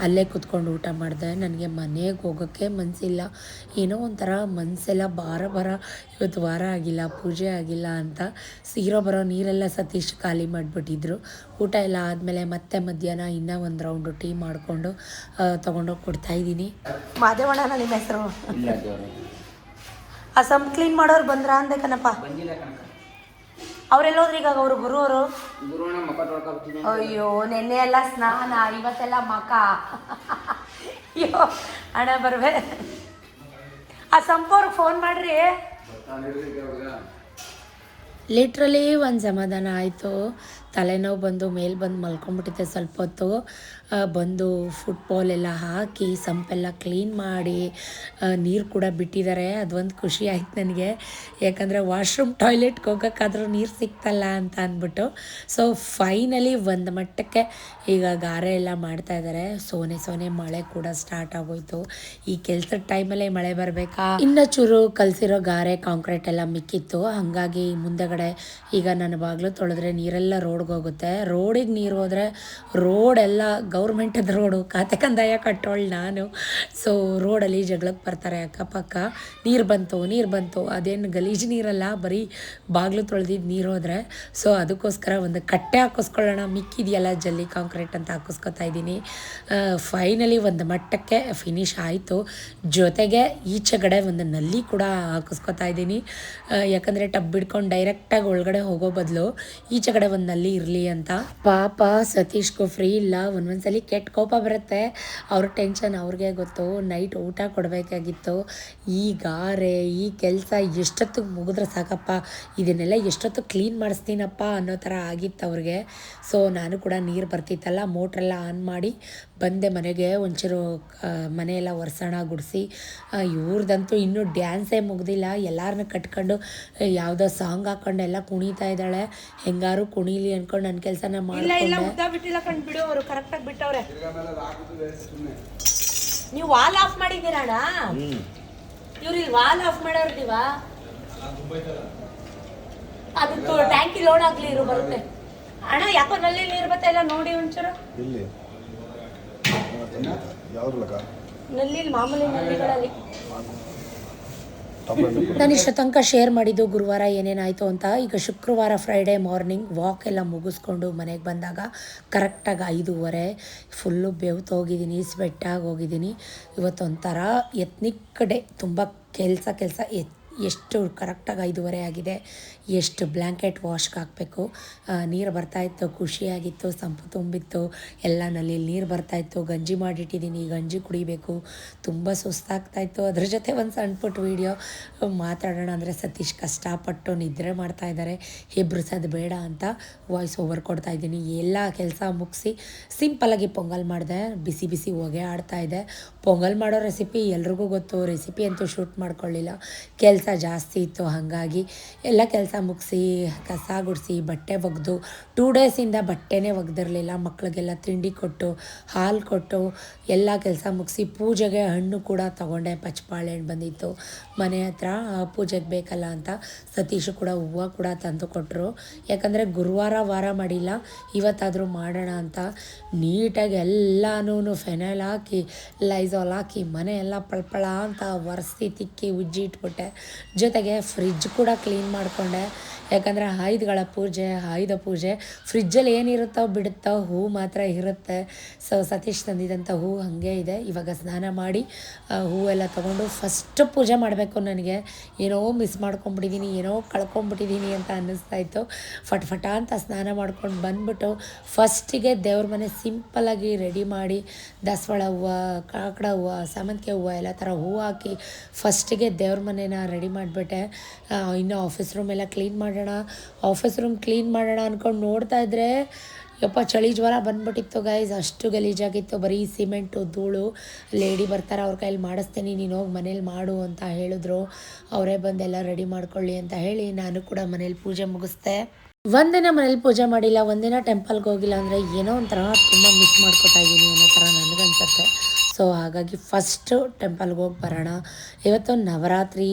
ಅಲ್ಲೇ ಕೂತ್ಕೊಂಡು ಊಟ ಮಾಡಿದೆ. ನನಗೆ ಮನೆಗೆ ಹೋಗೋಕ್ಕೆ ಮನಸ್ಸಿಲ್ಲ, ಏನೋ ಒಂಥರ ಮನಸ್ಸೆಲ್ಲ ಭಾರ ಇವತ್ತು ವಾರ ಆಗಿಲ್ಲ, ಪೂಜೆ ಆಗಿಲ್ಲ ಅಂತ. ಸೀರೋ ಬರೋ ನೀರೆಲ್ಲ ಸತೀಶ್ ಖಾಲಿ ಮಾಡಿಬಿಟ್ಟಿದ್ರು. ಊಟ ಎಲ್ಲ ಆದಮೇಲೆ ಮತ್ತೆ ಮಧ್ಯಾಹ್ನ ಇನ್ನೂ ಒಂದು ರೌಂಡು ಟೀ ಮಾಡಿಕೊಂಡು ತೊಗೊಂಡೋಗಿ ಕೊಡ್ತಾಯಿದ್ದೀನಿ. ಮಾದೇವಣ್ಣ ನಿಮ್ಮ ಹೆಸರು? ಆ ಸಂಪ್ ಕ್ಲೀನ್ ಮಾಡೋರು ಬಂದ್ರಾ ಅಂದೆ ಕಣಪ್ಪ. ಅವರೆಲ್ಲೋದ್ರಿ ಈಗ ಅವರು ಗುರುವರು? ಗುರುವಣ್ಣ ಮಕ್ಕ ತೊಳ್ಕೊಬತ್ತೀನಿ. ಅಯ್ಯೋ ನೆನ್ನೆ ಎಲ್ಲ ಸ್ನಾನ, ಇವತ್ತೆಲ್ಲ ಮಕ. ಅಯ್ಯೋ ಹಣ ಬರ್ಬೇ. ಆ ಸಂಪೋರ್ಗೆ ಫೋನ್ ಮಾಡ್ರಿ. ಲಿಟ್ರಲಿ ಒಂದು ಸಮಾಧಾನ ಆಯಿತು. ತಲೆನೋವು ಬಂದು ಮೇಲೆ ಬಂದು ಮಲ್ಕೊಂಡ್ಬಿಟ್ಟಿದ್ದೆ ಸ್ವಲ್ಪ ಹೊತ್ತು. ಬಂದು ಫುಟ್ಬಾಲ್ ಎಲ್ಲ ಹಾಕಿ ಸಂಪೆಲ್ಲ ಕ್ಲೀನ್ ಮಾಡಿ ನೀರು ಕೂಡ ಬಿಟ್ಟಿದ್ದಾರೆ. ಅದೊಂದು ಖುಷಿ ಆಯ್ತು ನನಗೆ. ಯಾಕಂದರೆ ವಾಶ್ರೂಮ್ ಟಾಯ್ಲೆಟ್ಗೆ ಹೋಗೋಕ್ಕಾದ್ರೂ ನೀರು ಸಿಕ್ತಲ್ಲ ಅಂತ ಅಂದ್ಬಿಟ್ಟು. ಸೊ ಫೈನಲಿ ಒಂದು ಮಟ್ಟಕ್ಕೆ ಈಗ ಗಾರೆ ಎಲ್ಲ ಮಾಡ್ತಾಯಿದ್ದಾರೆ. ಸೋನೆ ಮಳೆ ಕೂಡ ಸ್ಟಾರ್ಟ್ ಆಗೋಯ್ತು. ಈ ಕೆಲಸದ ಟೈಮಲ್ಲೇ ಮಳೆ ಬರಬೇಕಾ? ಇನ್ನು ಚೂರು ಕಲಸಿರೋ ಗಾರೆ ಕಾಂಕ್ರೀಟ್ ಎಲ್ಲ ಮಿಕ್ಕಿತ್ತು. ಹಾಗಾಗಿ ಮುಂದೆಗಡೆ ಈಗ ನನ್ನ ಬಾಗಿಲು ತೊಳೆದ್ರೆ ನೀರೆಲ್ಲ ರೋಡ್ಗೆ ಹೋಗುತ್ತೆ. ರೋಡಿಗೆ ನೀರು ಹೋದರೆ ರೋಡೆಲ್ಲ ಗೌರ್ಮೆಂಟದ ರೋಡು, ಖಾತೆ ಕಂದಾಯ ಕಟ್ಟೋಳು ನಾನು. ಸೊ ರೋಡಲ್ಲಿ ಜಗಳಕ್ಕೆ ಬರ್ತಾರೆ ಅಕ್ಕಪಕ್ಕ. ನೀರು ಬಂತು ಅದೇನು ಗಲೀಜು ನೀರಲ್ಲ, ಬರೀ ಬಾಗಿಲು ತೊಳೆದಿದ್ದು ನೀರು ಹೋದರೆ. ಸೊ ಅದಕ್ಕೋಸ್ಕರ ಒಂದು ಕಟ್ಟೆ ಹಾಕಿಸ್ಕೊಳ್ಳೋಣ, ಮಿಕ್ಕಿದೆಯಲ್ಲ ಜಲ್ಲಿ ಕಾಂಕ್ರೀಟ್ ಅಂತ ಹಾಕಿಸ್ಕೊತಾ ಇದ್ದೀನಿ. ಫೈನಲಿ ಒಂದು ಮಟ್ಟಕ್ಕೆ ಫಿನಿಶ್ ಆಯಿತು. ಜೊತೆಗೆ ಈಚೆಗಡೆ ಒಂದು ನಲ್ಲಿ ಕೂಡ ಹಾಕಿಸ್ಕೊತಾ ಇದ್ದೀನಿ. ಯಾಕಂದರೆ ಟಬ್ ಬಿಡ್ಕೊಂಡು ಡೈರೆಕ್ಟಾಗಿ ಒಳಗಡೆ ಹೋಗೋ ಬದಲು ಈಚೆಗಡೆ ಒಂದು ನಲ್ಲಿ ಇರಲಿ ಅಂತ. ಪಾಪ ಸತೀಶ್ಗೂ ಫ್ರೀ ಇಲ್ಲ. ಒಂದೊಂದ್ಸಲಿ ಕೆಟ್ಟ ಕೋಪ ಬರುತ್ತೆ. ಅವ್ರ ಟೆನ್ಷನ್ ಅವ್ರಿಗೆ ಗೊತ್ತು. ನೈಟ್ ಊಟ ಕೊಡಬೇಕಾಗಿತ್ತು. ಈ ಗಾರೆ ಈ ಕೆಲಸ ಎಷ್ಟೊತ್ತಿಗೆ ಮುಗಿದ್ರೆ ಸಾಕಪ್ಪ, ಇದನ್ನೆಲ್ಲ ಎಷ್ಟೊತ್ತು ಕ್ಲೀನ್ ಮಾಡಿಸ್ತೀನಪ್ಪ ಅನ್ನೋ ಥರ ಆಗಿತ್ತು ಅವ್ರಿಗೆ. ಸೊ ನಾನು ಕೂಡ ನೀರು ಬರ್ತಿತ್ತಲ್ಲ, ಮೋಟ್ರೆಲ್ಲ ಆನ್ ಮಾಡಿ ಬಂದೆ ಮನೆಗೆ. ಒಂಚೂರು ಮನೆಯೆಲ್ಲ ಒರೆಸೋಣ ಗುಡಿಸಿ. ಇವ್ರದಂತೂ ಇನ್ನೂ ಡ್ಯಾನ್ಸೇ ಮುಗ್ದಿಲ್ಲ. ಎಲ್ಲರನ್ನ ಕಟ್ಕೊಂಡು ಯಾವುದೋ ಸಾಂಗ್ ಹಾಕ್ಕೊಂಡು ಎಲ್ಲ ಕುಣಿತಾ ಇದ್ದಾಳೆ. ಹೆಂಗಾರು ಕುಣೀಲಿ ಅಂದ್ಕೊಂಡು ನನ್ನ ಕೆಲಸನ ಮಾಡ್ಕೊಂಡೆ. ಬಿಟ್ಟಿಲ್ಲ ಕಣ್ ಬಿಡು, ಅವರು ಕರೆಕ್ಟಾಗಿ ಬಿಟ್ಟವ್ರೆ. ನೀವು ವಾಲ್ ಆಫ್ ಮಾಡಿದ್ದೀರಣ್ಣ? ಇವ್ರು ಇಲ್ಲಿ ವಾಲ್ ಆಫ್ ಮಾಡೋರ್ದಿವಾ? ಅದು ಟ್ಯಾಂಕಿ ಲೋಡ್ ಆಗ್ಲಿ ಇರು ಬರುತ್ತೆ ಅಣ್ಣ. ಯಾಕೋ ನಲ್ಲಿ ನೀರು ಬರ್ತಾ ಇಲ್ಲ ನೋಡಿ ಒಂಚೂರು. ನಲ್ಲಿ ಮಾಮೂಲಿ ನಲ್ಲಿಗಳಲ್ಲಿ. ನಾನು ಇಷ್ಟ ತನಕ ಶೇರ್ ಮಾಡಿದ್ದು ಗುರುವಾರ ಏನೇನಾಯಿತು ಅಂತ. ಈಗ ಶುಕ್ರವಾರ ಫ್ರೈಡೇ ಮಾರ್ನಿಂಗ್ ವಾಕ್ ಎಲ್ಲ ಮುಗಿಸ್ಕೊಂಡು ಮನೆಗೆ ಬಂದಾಗ ಕರೆಕ್ಟಾಗಿ 5:30. ಫುಲ್ಲು ಬೆವ್ತು ಹೋಗಿದ್ದೀನಿ, ಸ್ವೆಟ್ಟಾಗಿ ಹೋಗಿದ್ದೀನಿ. ಇವತ್ತೊಂಥರ ಎತ್ನಿಕ್ ಡೇ. ತುಂಬ ಕೆಲಸ ಎಷ್ಟು ಕರೆಕ್ಟಾಗಿ 5:30 ಆಗಿದೆ. ಎಷ್ಟು ಬ್ಲ್ಯಾಂಕೆಟ್ ವಾಶ್ಗೆ ಹಾಕಬೇಕು. ನೀರು ಬರ್ತಾಯಿತ್ತು, ಖುಷಿಯಾಗಿತ್ತು, ಸಂಪು ತುಂಬಿತ್ತು. ಎಲ್ಲ ನಲ್ಲಿ ನೀರು ಬರ್ತಾಯಿತ್ತು. ಗಂಜಿ ಮಾಡಿಟ್ಟಿದ್ದೀನಿ, ಗಂಜಿ ಕುಡಿಬೇಕು. ತುಂಬ ಸುಸ್ತಾಗ್ತಾಯಿತ್ತು. ಅದ್ರ ಜೊತೆ ಒಂದು ಸಣ್ಣ ಪುಟ್ಟ ವೀಡಿಯೋ ಮಾತಾಡೋಣ ಅಂದರೆ ಸತೀಶ್ ಕಷ್ಟಪಟ್ಟು ನಿದ್ರೆ ಮಾಡ್ತಾಯಿದ್ದಾರೆ. ಹೆಬ್ರಿಸೋದು ಬೇಡ ಅಂತ ವಾಯ್ಸ್ ಓವರ್ ಕೊಡ್ತಾಯಿದ್ದೀನಿ. ಎಲ್ಲ ಕೆಲಸ ಮುಗಿಸಿ ಸಿಂಪಲಾಗಿ ಪೊಂಗಲ್ ಮಾಡಿದೆ. ಬಿಸಿ ಹೊಗೆ ಆಡ್ತಾಯಿದೆ. ಪೊಂಗಲ್ ಮಾಡೋ ರೆಸಿಪಿ ಎಲ್ರಿಗೂ ಗೊತ್ತು. ರೆಸಿಪಿ ಅಂತೂ ಶೂಟ್ ಮಾಡ್ಕೊಳ್ಳಿಲ್ಲ, ಕೆಲಸ ಜಾಸ್ತಿ ಇತ್ತು. ಹಾಗಾಗಿ ಎಲ್ಲ ಕೆಲಸ ಮುಗಿಸಿ ಕಸ ಗುಡಿಸಿ ಬಟ್ಟೆ ಒಗೆದು 2 ಡೇಸಿಂದ ಬಟ್ಟೆನೇ ಒಗೆದಿರಲಿಲ್ಲ. ಮಕ್ಕಳಿಗೆಲ್ಲ ತಿಂಡಿ ಕೊಟ್ಟು ಹಾಲು ಕೊಟ್ಟು ಎಲ್ಲ ಕೆಲಸ ಮುಗಿಸಿ ಪೂಜೆಗೆ ಹಣ್ಣು ಕೂಡ ತೊಗೊಂಡೆ. ಪಚ್ಚಬಾಳೆಹಣ್ಣು ಬಂದಿತ್ತು ಮನೆ ಹತ್ರ, ಪೂಜೆಗೆ ಬೇಕಲ್ಲ ಅಂತ. ಸತೀಶು ಕೂಡ ಹೂವು ಕೂಡ ತಂದು ಕೊಟ್ಟರು. ಯಾಕಂದರೆ ಗುರುವಾರ ವಾರ ಮಾಡಿಲ್ಲ, ಇವತ್ತಾದರೂ ಮಾಡೋಣ ಅಂತ ನೀಟಾಗಿ ಎಲ್ಲನೂ ಫೆನೈಲ್ ಹಾಕಿ ಲೈಝಾಲ್ ಹಾಕಿ ಮನೆಯೆಲ್ಲ ಪಳಪಳ ಅಂತ ಒರೆಸಿ ತಿಕ್ಕಿ ಉಜ್ಜಿ ಇಟ್ಬಿಟ್ಟೆ. ಜೊತೆಗೆ ಫ್ರಿಜ್ ಕೂಡ ಕ್ಲೀನ್ ಮಾಡಿಕೊಂಡೆ. ಯಾಕಂದರೆ ಆಯುಧ ಪೂಜೆ ಫ್ರಿಜ್ಜಲ್ಲಿ ಏನಿರುತ್ತೋ ಬಿಡುತ್ತೋ, ಹೂ ಮಾತ್ರ ಇರುತ್ತೆ. ಸೊ ಸತೀಶ್ ತಂದಿದ್ದಂಥ ಹೂ ಹಾಗೆ ಇದೆ. ಇವಾಗ ಸ್ನಾನ ಮಾಡಿ ಹೂವೆಲ್ಲ ತೊಗೊಂಡು ಫಸ್ಟ್ ಪೂಜೆ ಮಾಡಬೇಕು. ನನಗೆ ಏನೋ ಮಿಸ್ ಮಾಡ್ಕೊಂಬಿಟ್ಟಿದ್ದೀನಿ, ಏನೋ ಕಳ್ಕೊಂಬಿಟ್ಟಿದ್ದೀನಿ ಅಂತ ಅನ್ನಿಸ್ತಾಯಿತ್ತು. ಫಟ ಅಂತ ಸ್ನಾನ ಮಾಡ್ಕೊಂಡು ಬಂದ್ಬಿಟ್ಟು ಫಸ್ಟಿಗೆ ದೇವ್ರ ಮನೆ ಸಿಂಪಲ್ಲಾಗಿ ರೆಡಿ ಮಾಡಿ ದಾಸವಾಳ ಹೂವು, ಕಾಕಡ ಹೂವು, ಸೇವಂತಿಗೆ ಹೂವು ಎಲ್ಲ ಥರ ಹೂವು ಹಾಕಿ ಫಸ್ಟಿಗೆ ದೇವ್ರ ಮನೇನ ರೆಡಿ ಮಾಡಿಬಿಟ್ಟೆ. ಇನ್ನು ಆಫೀಸ್ ರೂಮ್ ಎಲ್ಲ ಕ್ಲೀನ್ ಮಾಡೋಣ ಅಂದ್ಕೊಂಡು ನೋಡ್ತಾ ಇದ್ದರೆ ಯಪ್ಪ ಚಳಿ ಜ್ವರ ಬಂದ್ಬಿಟ್ಟಿತ್ತು ಗೈಸ್. ಅಷ್ಟು ಗಲೀಜಾಗಿತ್ತು, ಬರೀ ಸಿಮೆಂಟು ಧೂಳು. ಲೇಡಿ ಬರ್ತಾರೆ, ಅವ್ರ ಕೈಲಿ ಮಾಡಿಸ್ತೀನಿ, ನೀನು ಹೋಗಿ ಮನೇಲಿ ಮಾಡು ಅಂತ ಹೇಳಿದ್ರು. ಅವರೇ ಬಂದೆಲ್ಲ ರೆಡಿ ಮಾಡ್ಕೊಳ್ಳಿ ಅಂತ ಹೇಳಿ ನಾನು ಕೂಡ ಮನೇಲಿ ಪೂಜೆ ಮುಗಿಸ್ದೆ. ಒಂದಿನ ಮನೇಲಿ ಪೂಜೆ ಮಾಡಿಲ್ಲ, ಒಂದಿನ ಟೆಂಪಲ್ಗೆ ಹೋಗಿಲ್ಲ ಅಂದರೆ ಏನೋ ಒಂಥರ ತುಂಬ ಮಿಸ್ ಮಾಡ್ಕೊತಾ ಇದ್ದೀನಿ ಅನ್ನೋ ಥರ ನನಗನ್ಸುತ್ತೆ. ಸೊ ಹಾಗಾಗಿ ಫಸ್ಟು ಟೆಂಪಲ್ಗೆ ಹೋಗಿ ಬರೋಣ. ಇವತ್ತು ನವರಾತ್ರಿ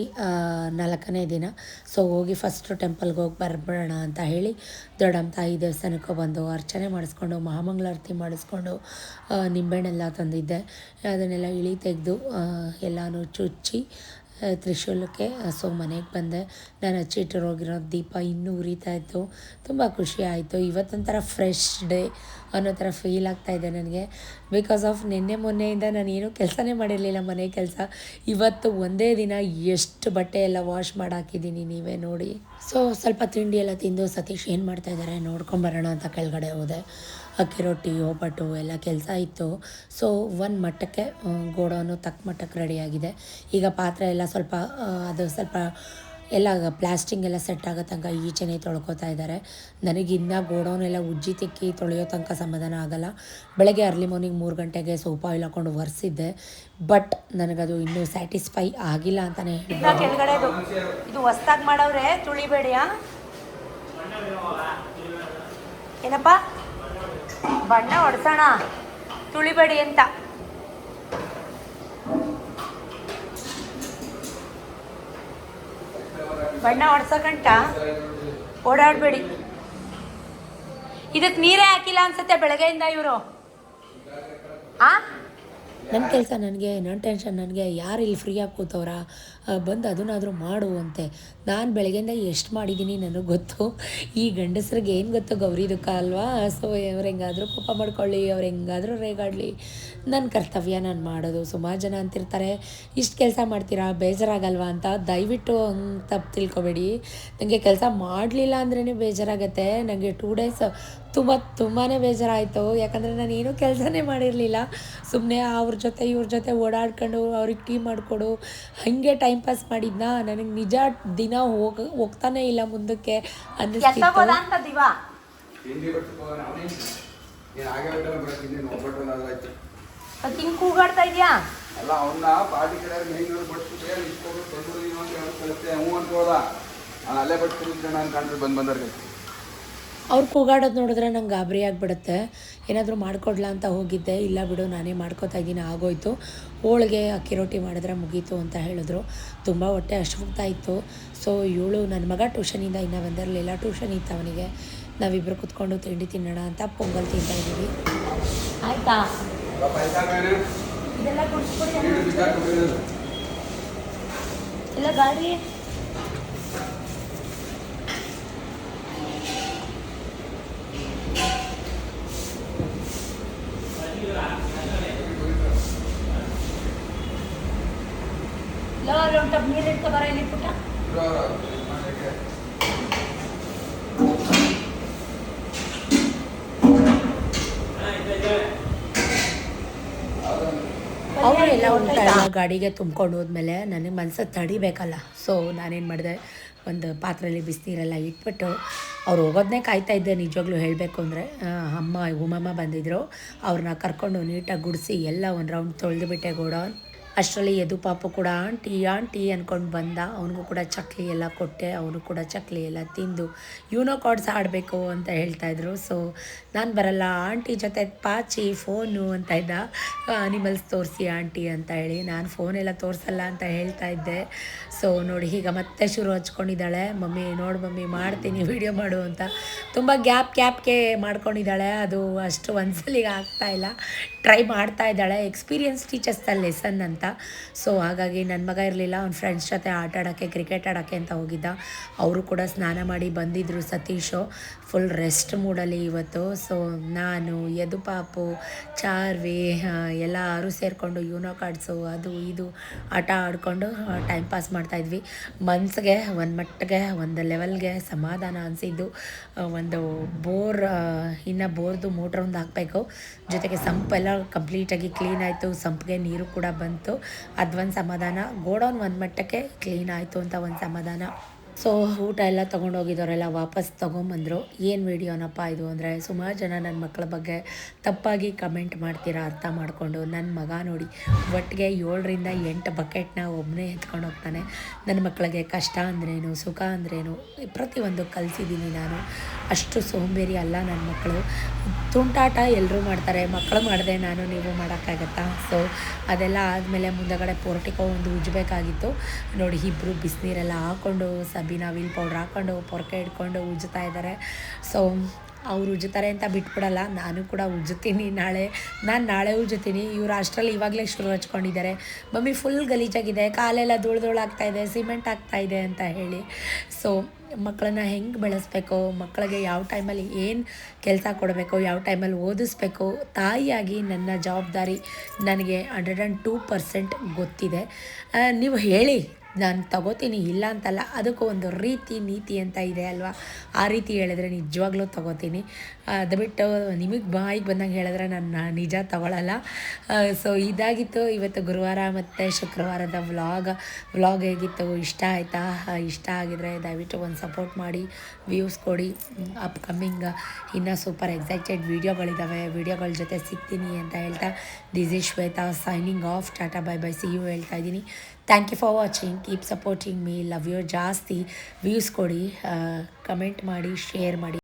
4ನೇ ದಿನ. ಸೊ ಹೋಗಿ ಫಸ್ಟು ಟೆಂಪಲ್ಗೆ ಹೋಗಿ ಬರ್ಬಿಡೋಣ ಅಂತ ಹೇಳಿ ದೊಡ್ಡಮ್ಮ ತಾಯಿ ದೇವಸ್ಥಾನಕ್ಕೆ ಬಂದು ಅರ್ಚನೆ ಮಾಡಿಸ್ಕೊಂಡು ಮಹಾಮಂಗಳಾರತಿ ಮಾಡಿಸ್ಕೊಂಡು ನಿಂಬೆಹಣ್ಣೆಲ್ಲ ತಂದಿದ್ದೆ. ಅದನ್ನೆಲ್ಲ ಇಳಿ ತೆಗೆದು ಎಲ್ಲನೂ ಚುಚ್ಚಿ ತ್ರಿಶೂಲಕ್ಕೆ. ಸೊ ಮನೆಗೆ ಬಂದೆ. ನಾನು ಹಚ್ಚಿಟ್ಟಿರೋಗಿರೋ ದೀಪ ಇನ್ನೂ ಉರಿತಾ ಇತ್ತು. ತುಂಬ ಖುಷಿ ಆಯಿತು. ಇವತ್ತೊಂಥರ ಫ್ರೆಶ್ ಡೇ ಅನ್ನೋ ಥರ ಫೀಲ್ ಆಗ್ತಾಯಿದೆ ನನಗೆ. ಬಿಕಾಸ್ ಆಫ್ ನಿನ್ನೆ ಮೊನ್ನೆಯಿಂದ ನಾನು ಏನೂ ಕೆಲಸನೇ ಮಾಡಿರಲಿಲ್ಲ, ಮನೆ ಕೆಲಸ. ಇವತ್ತು ಒಂದೇ ದಿನ ಎಷ್ಟು ಬಟ್ಟೆ ಎಲ್ಲ ವಾಶ್ ಮಾಡಿ ಹಾಕಿದ್ದೀನಿ, ನೀವೇ ನೋಡಿ. ಸೊ ಸ್ವಲ್ಪ ತಿಂಡಿ ಎಲ್ಲ ತಿಂದು ಸತೀಶ್ ಏನು ಮಾಡ್ತಾಯಿದ್ದಾರೆ ನೋಡ್ಕೊಂಬರೋಣ ಅಂತ ಕೆಳಗಡೆ ಹೋದೆ. ಅಕ್ಕಿ ರೊಟ್ಟಿ, ಒಬ್ಬಟ್ಟು ಎಲ್ಲ ಕೆಲಸ ಇತ್ತು. ಸೊ ಒಂದು ಮಟ್ಟಕ್ಕೆ ಗೋಡೌನು ತಕ್ಕ ಮಟ್ಟಕ್ಕೆ ರೆಡಿಯಾಗಿದೆ. ಈಗ ಪಾತ್ರೆ ಎಲ್ಲ ಸ್ವಲ್ಪ ಅದು ಸ್ವಲ್ಪ ಎಲ್ಲ ಪ್ಲಾಸ್ಟಿಂಗ್ ಎಲ್ಲ ಸೆಟ್ ಆಗೋ ತನಕ ಈಚೆನೇ ತೊಳ್ಕೊತಾ ಇದ್ದಾರೆ. ನನಗಿನ್ನ ಗೋಡೌನೆಲ್ಲ ಉಜ್ಜಿ ತಿಕ್ಕಿ ತೊಳೆಯೋ ತನಕ ಸಮಾಧಾನ ಆಗೋಲ್ಲ. ಬೆಳಗ್ಗೆ ಅರ್ಲಿ ಮಾರ್ನಿಂಗ್ 3 ಗಂಟೆಗೆ ಸೋಪ್ ಆಯಿಲ್ ಹಾಕ್ಕೊಂಡು ಒರೆಸಿದ್ದೆ. ಬಟ್ ನನಗದು ಇನ್ನೂ ಸ್ಯಾಟಿಸ್ಫೈ ಆಗಿಲ್ಲ ಅಂತಲೇ ಹೇಳಿದ್ದೆ. ಕೆಳಗಡೆ ಇದು ಹೊಸ್ದಾಗಿ ಮಾಡವ್ರೆ, ತುಳಿಬೇಡಿಯಾ. ಏನಪ್ಪ ಬಣ್ಣ ಹೊಡ್ಸೋಣ, ತುಳಿಬೇಡಿ ಅಂತ. ಬಣ್ಣ ಹೊಡ್ಸೋಕಂಟ ಓಡಾಡಬೇಡಿ. ಇದಕ್ಕೆ ನೀರೇ ಹಾಕಿಲ್ಲ ಅನ್ಸುತ್ತೆ ಬೆಳಗ್ಗೆಯಿಂದ ಇವರು. ನನ್ನ ಕೆಲಸ ನನಗೆ, ನನ್ನ ಟೆನ್ಷನ್ ನನಗೆ. ಯಾರು ಇಲ್ಲಿ ಫ್ರೀಯಾಗಿ ಕೂತವ್ರ, ಬಂದು ಅದನ್ನಾದರೂ ಮಾಡುವಂತೆ. ನಾನು ಬೆಳಗ್ಗೆಯಿಂದ ಎಷ್ಟು ಮಾಡಿದ್ದೀನಿ ನನಗೆ ಗೊತ್ತು. ಈ ಗಂಡಸ್ರಿಗೆ ಏನು ಗೊತ್ತು, ಗೌರಿ ದುಃಖ ಅಲ್ವಾ. ಸೊ ಅವ್ರು ಹೆಂಗಾದರೂ ಕೋಪ ಮಾಡ್ಕೊಳ್ಳಿ, ಅವ್ರು ಹೆಂಗಾದರೂ ರೇಗಾಡಲಿ, ನನ್ನ ಕರ್ತವ್ಯ ನಾನು ಮಾಡೋದು. ಸುಮಾರು ಜನ ಅಂತಿರ್ತಾರೆ, ಇಷ್ಟು ಕೆಲಸ ಮಾಡ್ತೀರಾ ಬೇಜಾರಾಗಲ್ವಾ ಅಂತ. ದಯವಿಟ್ಟು ಹಂಗೆ ತಪ್ಪು ತಿಳ್ಕೊಬೇಡಿ. ನನಗೆ ಕೆಲಸ ಮಾಡಲಿಲ್ಲ ಅಂದ್ರೇ ಬೇಜಾರಾಗತ್ತೆ. ನನಗೆ 2 ಡೇಸ್ ತುಂಬಾ ಬೇಜಾರಾಯಿತು. ಯಾಕಂದರೆ ನಾನು ಏನೂ ಕೆಲಸನೇ ಮಾಡಿರಲಿಲ್ಲ. ಸುಮ್ಮನೆ ಅವ್ರ ಜೊತೆ ಇವ್ರ ಜೊತೆ ಓಡಾಡ್ಕೊಂಡು ಅವ್ರಿಗೆ ಟೀ ಮಾಡಿಕೊಡು ಹಾಗೆ ಟೈಮ್ ಪಾಸ್ ಮಾಡಿದ್ನ. ನನಗೆ ನಿಜ ದಿನ ಹೋಗ್ತಾನೆ ಇಲ್ಲ ಮುಂದಕ್ಕೆ ಅನ್ನಿಸ್ತಿತ್ತು. ಹಿಂಗೆ ಕೂಗಾಡ್ತಾ ಇದೆಯಾ ಅಲ್ಲ ಅವನ್ನ ಪಾರ್ಟಿ ಕಡೆ ಅಲ್ಲೇ ಬಟ್ಟು ನಾನು ಕಂಡ್ರೆ ಬಂದವ್ರಿಗೆ ಅವ್ರು ಕೂಗಾಡೋದು ನೋಡಿದ್ರೆ ನಂಗೆ ಗಾಬರಿ ಆಗಿಬಿಡುತ್ತೆ. ಏನಾದರೂ ಮಾಡಿಕೊಡ್ಲಾ ಅಂತ ಹೋಗಿದ್ದೆ. ಇಲ್ಲ ಬಿಡು ನಾನೇ ಮಾಡ್ಕೋತಾ ಇದ್ದೀನಿ, ಆಗೋಯ್ತು. ಹೋಳಿಗೆ ಅಕ್ಕಿ ರೊಟ್ಟಿ ಮಾಡಿದ್ರೆ ಮುಗೀತು ಅಂತ ಹೇಳಿದ್ರು. ತುಂಬ ಹೊಟ್ಟೆ ಅಶ್ವಗ್ತಾ ಇತ್ತು. ಸೊ ಇವಳು ನನ್ನ ಮಗ ಟ್ಯೂಷನಿಂದ ಇನ್ನೂ ಬಂದಿರಲಿಲ್ಲ. ಟ್ಯೂಷನ್ ಇತ್ತು ಅವನಿಗೆ. ನಾವಿಬ್ಬರು ಕುತ್ಕೊಂಡು ತಿಂಡಿ ತಿನ್ನೋಣ ಅಂತ ಪೊಂಗಲ್ ತಿಂತಾ ಇದ್ದೀವಿ. ಆಯಿತಾ ಇದೆಲ್ಲ ಕುಡಿಸ್ಕೊಡಿ ಎಲ್ಲ ಗಾಡಿ. ಒಂದು ಟಬ್ ನೀರು ಇಟ್ಕೊ ಬರ ಇಲ್ಲಿ ಪುಟ್ಟ. ಅವರೆಲ್ಲ ಒಂದು ಗಾಡಿಗೆ ತುಂಬ್ಕೊಂಡು ಹೋದ್ಮೇಲೆ ನನಗೆ ಮನಸ್ಸು ತಡಿಬೇಕಲ್ಲ. ಸೊ ನಾನೇನು ಮಾಡಿದೆ, ಒಂದು ಪಾತ್ರೆಯಲ್ಲಿ ಬಿಸಿನೀರೆಲ್ಲ ಇಟ್ಬಿಟ್ಟು ಅವ್ರು ಹೋಗೋದನ್ನೇ ಕಾಯ್ತಾ ಇದ್ದೆ. ನಿಜವಾಗ್ಲೂ ಹೇಳಬೇಕು ಅಂದರೆ ಉಮಮ್ಮ ಬಂದಿದ್ದರು. ಅವ್ರನ್ನ ಕರ್ಕೊಂಡು ನೀಟಾಗಿ ಗುಡಿಸಿ ಎಲ್ಲ ಒಂದು ರೌಂಡ್ ತೊಳೆದುಬಿಟ್ಟೆ ಗೋಡೌನ್. ಅಷ್ಟರಲ್ಲಿ ಯದು ಪಾಪು ಕೂಡ ಆಂಟಿ ಆಂಟಿ ಅಂದ್ಕೊಂಡು ಬಂದ. ಅವನಿಗೂ ಕೂಡ ಚಕ್ಲಿ ಎಲ್ಲ ಕೊಟ್ಟೆ. ಅವನು ಕೂಡ ಚಕ್ಲಿ ಎಲ್ಲ ತಿಂದು ಯೂನೋ ಕಾರ್ಡ್ಸ್ ಆಡಬೇಕು ಅಂತ ಹೇಳ್ತಾಯಿದ್ರು. ಸೊ ನಾನು ಬರಲ್ಲ, ಆಂಟಿ ಜೊತೆ ಪಾಚಿ ಫೋನು ಅಂತ ಇದ್ದ. ಅನಿಮಲ್ಸ್ ತೋರಿಸಿ ಆಂಟಿ ಅಂತ ಹೇಳಿ ನಾನು ಫೋನೆಲ್ಲ ತೋರಿಸಲ್ಲ ಅಂತ ಹೇಳ್ತಾ ಇದ್ದೆ. ಸೊ ನೋಡಿ ಈಗ ಮತ್ತೆ ಶುರು ಹಚ್ಕೊಂಡಿದ್ದಾಳೆ. ಮಮ್ಮಿ ನೋಡು ಮಮ್ಮಿ ಮಾಡ್ತೀನಿ ವಿಡಿಯೋ ಮಾಡು ಅಂತ. ತುಂಬ ಗ್ಯಾಪ್ಗೆ ಮಾಡ್ಕೊಂಡಿದ್ದಾಳೆ. ಅದು ಅಷ್ಟು ಒಂದ್ಸಲಿಗೆ ಆಗ್ತಾಯಿಲ್ಲ. ಟ್ರೈ ಮಾಡ್ತಾ ಇದ್ದಾಳೆ. ಎಕ್ಸ್ಪೀರಿಯನ್ಸ್ ಟೀಚರ್ಸ್ ದ ಲೆಸನ್ ಅಂತ. ಸೊ ಹಾಗಾಗಿ ನನ್ನ ಮಗ ಇರಲಿಲ್ಲ, ಅವ್ನ ಫ್ರೆಂಡ್ಸ್ ಜೊತೆ ಆಟ ಆಡೋಕ್ಕೆ, ಕ್ರಿಕೆಟ್ ಆಡೋಕ್ಕೆ ಅಂತ ಹೋಗಿದ್ದ. ಅವರು ಕೂಡ ಸ್ನಾನ ಮಾಡಿ ಬಂದಿದ್ದರು. ಸತೀಶು ಫುಲ್ ರೆಸ್ಟ್ ಮೂಡಲ್ಲಿ ಇವತ್ತು. ಸೊ ನಾನು ಯದು ಪಾಪು ಚಾರ್ವಿ ಎಲ್ಲರೂ ಸೇರಿಕೊಂಡು ಯೂನೋ ಕಾರ್ಡ್ಸು ಅದು ಇದು ಆಟ ಆಡಿಕೊಂಡು ಟೈಮ್ ಪಾಸ್ ಮಾಡ್ತಾಯಿದ್ವಿ. ಮನ್ಸಿಗೆ ಒಂದು ಮಟ್ಟಿಗೆ ಒಂದು ಲೆವೆಲ್ಗೆ ಸಮಾಧಾನ ಅನಿಸಿದ್ದು. ಒಂದು ಇನ್ನು ಬೋರ್ದು ಮೋಟ್ರ್ ಒಂದು ಹಾಕಬೇಕು. ಜೊತೆಗೆ ಸಂಪೆಲ್ಲ ಕಂಪ್ಲೀಟಾಗಿ ಕ್ಲೀನ್ ಆಯಿತು. ಸಂಪಿಗೆ ನೀರು ಕೂಡ ಬಂತು. ಅದೊಂದು ಸಮಾಧಾನ. ಗೋಡೌನ್ ಒಂದು ಮಟ್ಟಕ್ಕೆ ಕ್ಲೀನ್ ಆಯಿತು ಅಂತ ಒಂದು ಸಮಾಧಾನ. ಸೊ ಊಟ ಎಲ್ಲ ತೊಗೊಂಡೋಗಿದ್ದವರೆಲ್ಲ ವಾಪಸ್ ತೊಗೊಂಬಂದರು. ಏನು ವೀಡಿಯೋನಪ್ಪ ಇದು ಅಂದರೆ, ಸುಮಾರು ಜನ ನನ್ನ ಮಕ್ಕಳ ಬಗ್ಗೆ ತಪ್ಪಾಗಿ ಕಮೆಂಟ್ ಮಾಡ್ತೀರಾ ಅರ್ಥ ಮಾಡಿಕೊಂಡು. ನನ್ನ ಮಗ ನೋಡಿ ಒಟ್ಟಿಗೆ 7ರಿಂದ 8 ಬಕೆಟ್ನ ಒಬ್ಬನೇ ಎತ್ಕೊಂಡು ಹೋಗ್ತಾನೆ. ನನ್ನ ಮಕ್ಕಳಿಗೆ ಕಷ್ಟ ಅಂದ್ರೇನು, ಸುಖ ಅಂದ್ರೇನು ಪ್ರತಿಯೊಂದು ಕಲಿಸಿದ್ದೀನಿ ನಾನು. ಅಷ್ಟು ಸೋಂಬೇರಿ ಅಲ್ಲ ನನ್ನ ಮಕ್ಕಳು. ತುಂಟಾಟ ಎಲ್ಲರೂ ಮಾಡ್ತಾರೆ, ಮಕ್ಕಳು ಮಾಡಿದೆ ನಾನು ನೀವು ಮಾಡೋಕ್ಕಾಗತ್ತಾ. ಸೊ ಅದೆಲ್ಲ ಆದಮೇಲೆ ಮುಂದಗಡೆ ಪೋರ್ಟಿಕೋ ಒಂದು ಉಜ್ಜಬೇಕಾಗಿತ್ತು. ನೋಡಿ ಇಬ್ಬರು ಬಿಸಿನೀರೆಲ್ಲ ಹಾಕ್ಕೊಂಡು ಸಬೀನಾ ವೀಲ್ ಪೌಡ್ರ್ ಹಾಕ್ಕೊಂಡು ಪೊರಕೆ ಹಿಡ್ಕೊಂಡು ಉಜ್ಜುತ್ತಾ ಇದ್ದಾರೆ. ಸೊ ಅವ್ರು ಉಜ್ಜುತ್ತಾರೆ ಅಂತ ಬಿಟ್ಬಿಡಲ್ಲ, ನಾನು ಕೂಡ ಉಜ್ಜುತ್ತೀನಿ ನಾಳೆ ಉಜ್ಜುತ್ತೀನಿ. ಇವ್ರು ಅಷ್ಟರಲ್ಲಿ ಇವಾಗಲೇ ಶುರು ಹಚ್ಕೊಂಡಿದ್ದಾರೆ, ಮಮ್ಮಿ ಫುಲ್ ಗಲೀಜಾಗಿದೆ, ಕಾಲೆಲ್ಲ ಧೂಳು ಆಗ್ತಾಯಿದೆ, ಸಿಮೆಂಟ್ ಆಗ್ತಾಯಿದೆ ಅಂತ ಹೇಳಿ. ಸೊ ಮಕ್ಕಳನ್ನ ಹೆಂಗೆ ಬೆಳೆಸ್ಬೇಕು, ಮಕ್ಕಳಿಗೆ ಯಾವ ಟೈಮಲ್ಲಿ ಏನು ಕೆಲಸ ಕೊಡಬೇಕು, ಯಾವ ಟೈಮಲ್ಲಿ ಓದಿಸ್ಬೇಕು, ತಾಯಿಯಾಗಿ ನನ್ನ ಜವಾಬ್ದಾರಿ ನನಗೆ 102% ಗೊತ್ತಿದೆ. ನೀವು ಹೇಳಿ, ನಾನು ತಗೋತೀನಿ, ಇಲ್ಲ ಅಂತಲ್ಲ. ಅದಕ್ಕೂ ಒಂದು ರೀತಿ ನೀತಿ ಅಂತ ಇದೆ ಅಲ್ವಾ, ಆ ರೀತಿ ಹೇಳಿದ್ರೆ ನಿಜವಾಗ್ಲೂ ತಗೋತೀನಿ. ಅದು ಬಿಟ್ಟು ನಿಮಗೆ ಬಾಯಿಗೆ ಬಂದಂಗೆ ಹೇಳಿದ್ರೆ ನಾನು ನಿಜ ತಗೊಳ್ಳಲ್ಲ. ಸೊ ಇದಾಗಿತ್ತು ಇವತ್ತು ಗುರುವಾರ ಮತ್ತು ಶುಕ್ರವಾರದ ವ್ಲಾಗ್ ಹೇಗಿತ್ತು, ಇಷ್ಟ ಆಯಿತಾ? ಇಷ್ಟ ಆಗಿದ್ರೆ ದಯವಿಟ್ಟು ಒಂದು ಸಪೋರ್ಟ್ ಮಾಡಿ, ವ್ಯೂಸ್ ಕೊಡಿ. ಅಪ್ಕಮಿಂಗ್ ಇನ್ನೂ ಸೂಪರ್ ಎಕ್ಸೈಟೆಡ್ ವೀಡಿಯೋಗಳಿದ್ದಾವೆ, ವೀಡಿಯೋಗಳ ಜೊತೆ ಸಿಗ್ತೀನಿ ಅಂತ ಹೇಳ್ತಾ this is Shweta signing off. Tata bye bye, see you ಹೇಳ್ತಾ ಇದ್ದೀನಿ. Thank you for watching, keep supporting me, love you ಜಾಸ್ತಿ. ವ್ಯೂಸ್ ಕೊಡಿ, ಕಮೆಂಟ್ ಮಾಡಿ, ಶೇರ್ ಮಾಡಿ.